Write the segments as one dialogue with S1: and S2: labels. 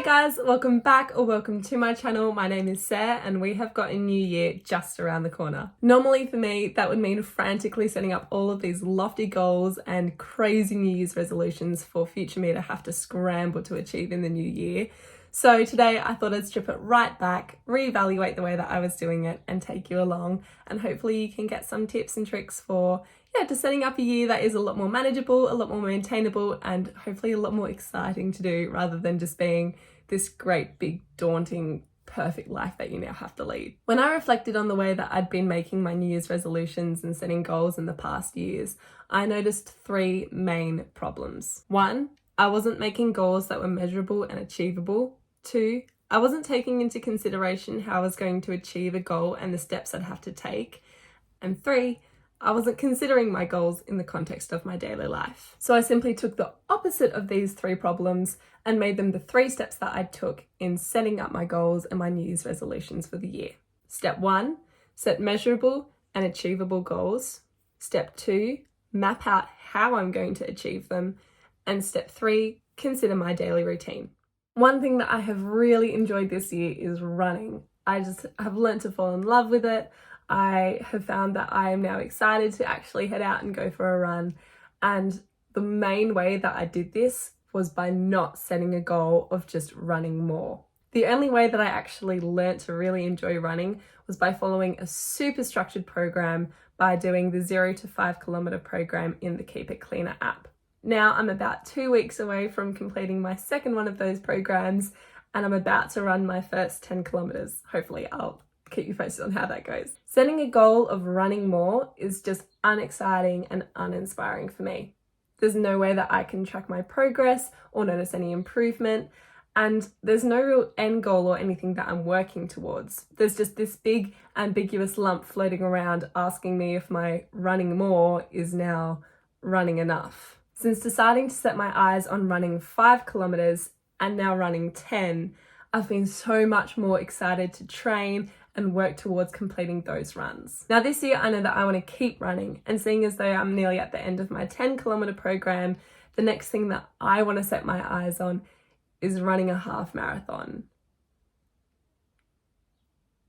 S1: Hi guys, welcome back or welcome to my channel. My name is Sarah and we have got a new year just around the corner. Normally for me, that would mean frantically setting up all of these lofty goals and crazy New Year's resolutions for future me to have to scramble to achieve in the new year. So today I thought I'd strip it right back, reevaluate the way that I was doing it and take you along, and hopefully you can get some tips and tricks for just setting up a year that is a lot more manageable, a lot more maintainable, and hopefully a lot more exciting to do rather than just being this great big daunting perfect life that you now have to lead. When I reflected on the way that I'd been making my New Year's resolutions and setting goals in the past years, I noticed three main problems. One, I wasn't making goals that were measurable and achievable. Two, I wasn't taking into consideration how I was going to achieve a goal and the steps I'd have to take. And three, I wasn't considering my goals in the context of my daily life. So I simply took the opposite of these three problems and made them the 3 steps that I took in setting up my goals and my New Year's resolutions for the year. Step 1, set measurable and achievable goals. Step 2, map out how I'm going to achieve them. And step 3, consider my daily routine. One thing that I have really enjoyed this year is running. I just have learned to fall in love with it. I have found that I am now excited to actually head out and go for a run. And the main way that I did this was by not setting a goal of just running more. The only way that I actually learnt to really enjoy running was by following a super structured program by doing the 0 to 5 kilometer program in the Keep It Cleaner app. Now I'm about 2 weeks away from completing my second one of those programs, and I'm about to run my first 10 kilometers. Hopefully I'll keep you posted on how that goes. Setting a goal of running more is just unexciting and uninspiring for me. There's no way that I can track my progress or notice any improvement, and there's no real end goal or anything that I'm working towards. There's just this big ambiguous lump floating around asking me if my running more is now running enough. Since deciding to set my eyes on running 5 kilometers and now running 10, I've been so much more excited to train and work towards completing those runs. Now this year I know that I want to keep running, and seeing as though I'm nearly at the end of my 10 kilometer program, the next thing that I want to set my eyes on is running a half marathon.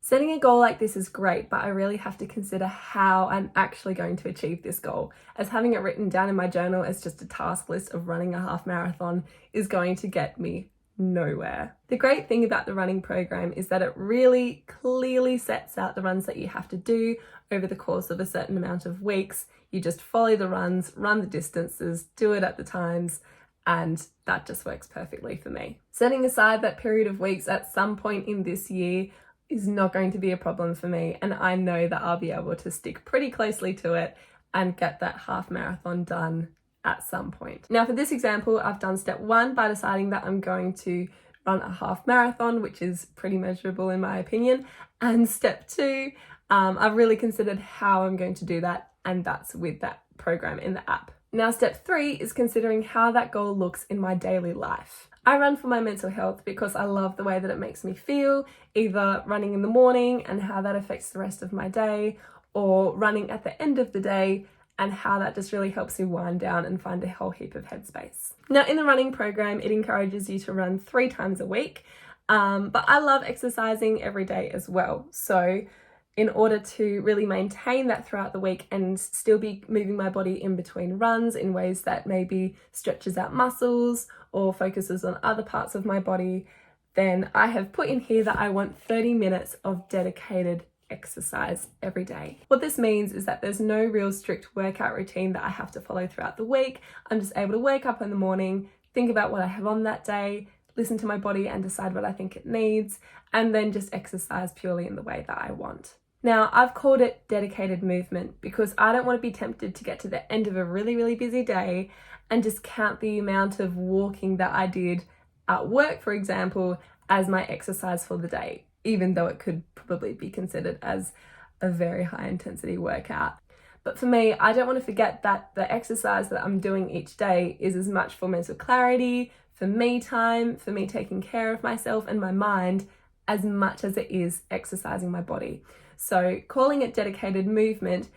S1: Setting a goal like this is great, but I really have to consider how I'm actually going to achieve this goal, as having it written down in my journal as just a task list of running a half marathon is going to get me nowhere. The great thing about the running program is that it really clearly sets out the runs that you have to do over the course of a certain amount of weeks. You just follow the runs, run the distances, do it at the times, and that just works perfectly for me. Setting aside that period of weeks at some point in this year is not going to be a problem for me, and I know that I'll be able to stick pretty closely to it and get that half marathon done at some point. Now for this example, I've done step 1 by deciding that I'm going to run a half marathon, which is pretty measurable in my opinion. And step 2, I've really considered how I'm going to do that, and that's with that program in the app. Now step 3 is considering how that goal looks in my daily life. I run for my mental health because I love the way that it makes me feel, either running in the morning and how that affects the rest of my day, or running at the end of the day and how that just really helps you wind down and find a whole heap of headspace. Now in the running program, it encourages you to run 3 times a week, but I love exercising every day as well. So in order to really maintain that throughout the week and still be moving my body in between runs in ways that maybe stretches out muscles or focuses on other parts of my body, then I have put in here that I want 30 minutes of dedicated exercise every day. What this means is that there's no real strict workout routine that I have to follow throughout the week. I'm just able to wake up in the morning, think about what I have on that day, listen to my body and decide what I think it needs, and then just exercise purely in the way that I want. Now, I've called it dedicated movement because I don't want to be tempted to get to the end of a really busy day and just count the amount of walking that I did at work, for example, as my exercise for the day, even though it could probably be considered as a very high intensity workout. But for me, I don't want to forget that the exercise that I'm doing each day is as much for mental clarity, for me time, for me taking care of myself and my mind, as much as it is exercising my body. So calling it dedicated movement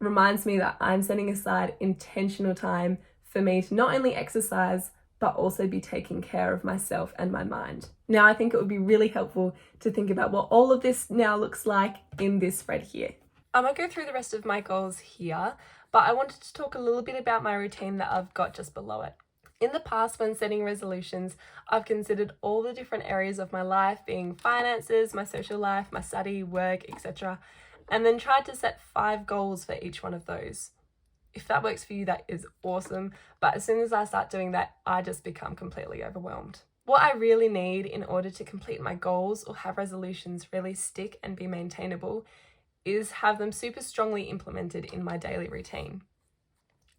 S1: reminds me that I'm setting aside intentional time for me to not only exercise, but also be taking care of myself and my mind. Now, I think it would be really helpful to think about what all of this now looks like in this spread here. I won't go through the rest of my goals here, but I wanted to talk a little bit about my routine that I've got just below it. In the past, when setting resolutions, I've considered all the different areas of my life, being finances, my social life, my study, work, etc., and then tried to set 5 goals for each one of those. If that works for you, that is awesome, but as soon as I start doing that, I just become completely overwhelmed. What I really need in order to complete my goals or have resolutions really stick and be maintainable is have them super strongly implemented in my daily routine.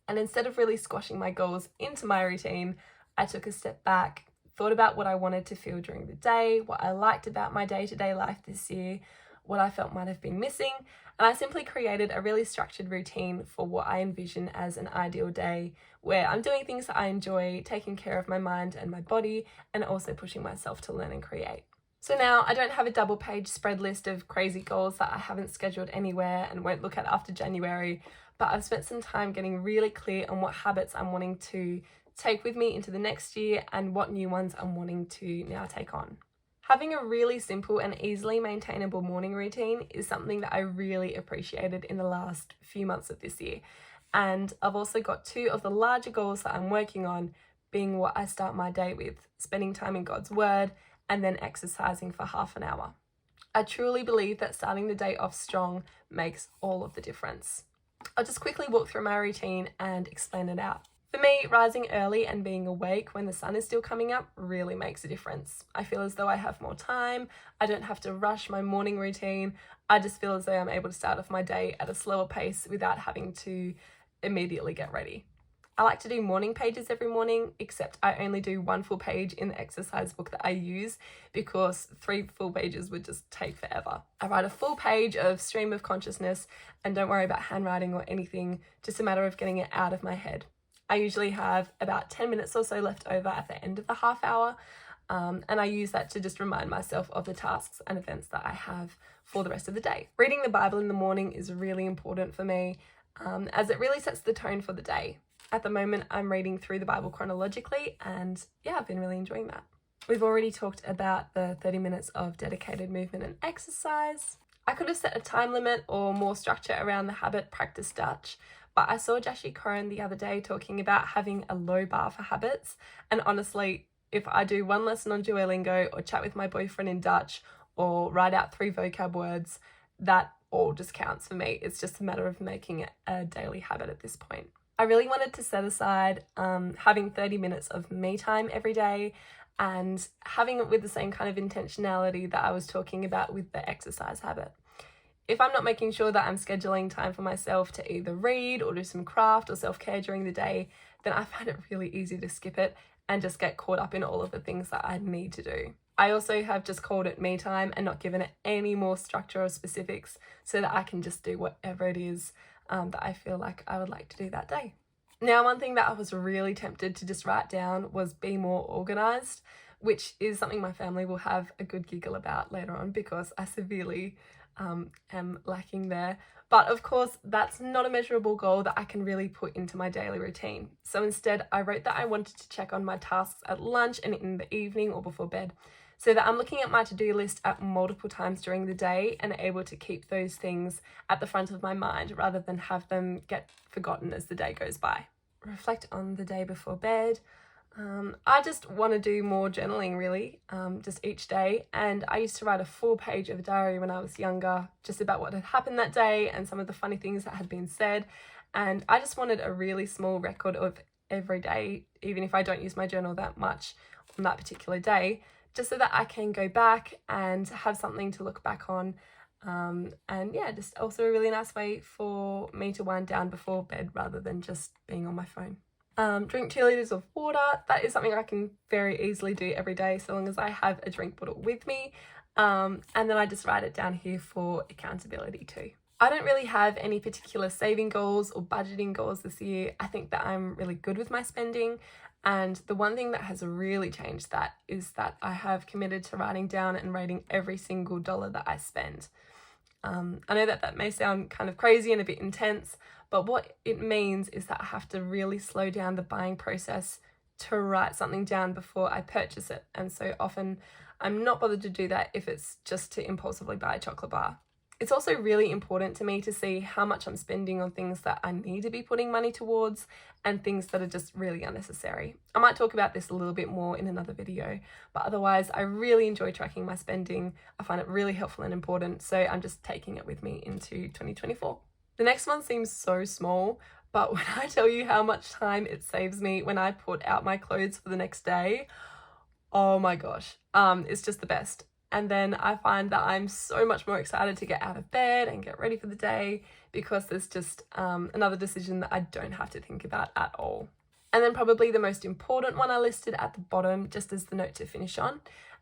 S1: And instead of really squashing my goals into my routine, I took a step back, thought about what I wanted to feel during the day, what I liked about my day-to-day life this year, what I felt might have been missing, and I simply created a really structured routine for what I envision as an ideal day, where I'm doing things that I enjoy, taking care of my mind and my body, and also pushing myself to learn and create. So now I don't have a double-page spread list of crazy goals that I haven't scheduled anywhere and won't look at after January, but I've spent some time getting really clear on what habits I'm wanting to take with me into the next year and what new ones I'm wanting to now take on. Having a really simple and easily maintainable morning routine is something that I really appreciated in the last few months of this year. And I've also got 2 of the larger goals that I'm working on, being what I start my day with, spending time in God's Word, and then exercising for half an hour. I truly believe that starting the day off strong makes all of the difference. I'll just quickly walk through my routine and explain it out. For me, rising early and being awake when the sun is still coming up really makes a difference. I feel as though I have more time, I don't have to rush my morning routine, I just feel as though I'm able to start off my day at a slower pace without having to immediately get ready. I like to do morning pages every morning, except I only do 1 full page in the exercise book that I use because 3 full pages would just take forever. I write a full page of stream of consciousness and don't worry about handwriting or anything, just a matter of getting it out of my head. I usually have about 10 minutes or so left over at the end of the half hour, and I use that to just remind myself of the tasks and events that I have for the rest of the day. Reading the Bible in the morning is really important for me, as it really sets the tone for the day. At the moment, I'm reading through the Bible chronologically, and yeah, I've been really enjoying that. We've already talked about the 30 minutes of dedicated movement and exercise. I could have set a time limit or more structure around the habit practice Dutch, but I saw Shapiro the other day talking about having a low bar for habits, and honestly, if I do 1 lesson on Duolingo or chat with my boyfriend in Dutch or write out 3 vocab words, that all just counts for me. It's just a matter of making it a daily habit at this point. I really wanted to set aside having 30 minutes of me time every day and having it with the same kind of intentionality that I was talking about with the exercise habit. If I'm not making sure that I'm scheduling time for myself to either read or do some craft or self-care during the day, then I find it really easy to skip it and just get caught up in all of the things that I need to do. I also have just called it me time and not given it any more structure or specifics so that I can just do whatever it is that I feel like I would like to do that day. Now, one thing that I was really tempted to just write down was be more organised, which is something my family will have a good giggle about later on because I severely am lacking there. But of course, that's not a measurable goal that I can really put into my daily routine. So instead, I wrote that I wanted to check on my tasks at lunch and in the evening or before bed, so that I'm looking at my to-do list at multiple times during the day and able to keep those things at the front of my mind rather than have them get forgotten as the day goes by. Reflect on the day before bed. I just want to do more journaling really, just each day, and I used to write a full page of a diary when I was younger, just about what had happened that day and some of the funny things that had been said, and I just wanted a really small record of every day, even if I don't use my journal that much on that particular day, just so that I can go back and have something to look back on, and yeah, just also a really nice way for me to wind down before bed rather than just being on my phone. Drink 2 litres of water. That is something I can very easily do every day so long as I have a drink bottle with me, and then I just write it down here for accountability too. I don't really have any particular saving goals or budgeting goals this year. I think that I'm really good with my spending, and the one thing that has really changed that is that I have committed to writing down and rating every single dollar that I spend. I know that may sound kind of crazy and a bit intense, but what it means is that I have to really slow down the buying process to write something down before I purchase it. And so often I'm not bothered to do that if it's just to impulsively buy a chocolate bar. It's also really important to me to see how much I'm spending on things that I need to be putting money towards and things that are just really unnecessary. I might talk about this a little bit more in another video, but otherwise I really enjoy tracking my spending. I find it really helpful and important, so I'm just taking it with me into 2024. The next one seems so small, but when I tell you how much time it saves me when I put out my clothes for the next day, oh my gosh, it's just the best. And then I find that I'm so much more excited to get out of bed and get ready for the day because there's just another decision that I don't have to think about at all. And then probably the most important one I listed at the bottom, just as the note to finish on,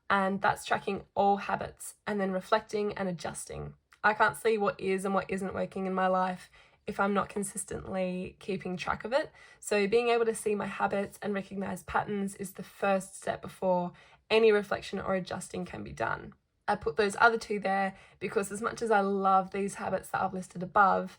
S1: and that's tracking all habits and then reflecting and adjusting. I can't see what is and what isn't working in my life if I'm not consistently keeping track of it. So being able to see my habits and recognize patterns is the first step before any reflection or adjusting can be done. I put those other two there because as much as I love these habits that I've listed above,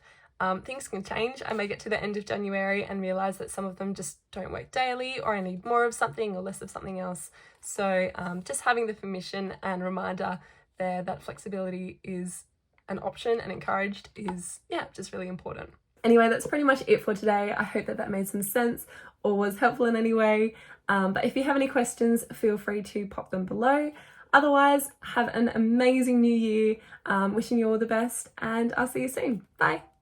S1: things can change. I may get to the end of January and realize that some of them just don't work daily, or I need more of something or less of something else. So just having the permission and reminder there that flexibility is an option and encouraged is, just really important. Anyway, that's pretty much it for today. I hope that made some sense or was helpful in any way. But if you have any questions, feel free to pop them below. Otherwise, have an amazing new year. Wishing you all the best, and I'll see you soon. Bye.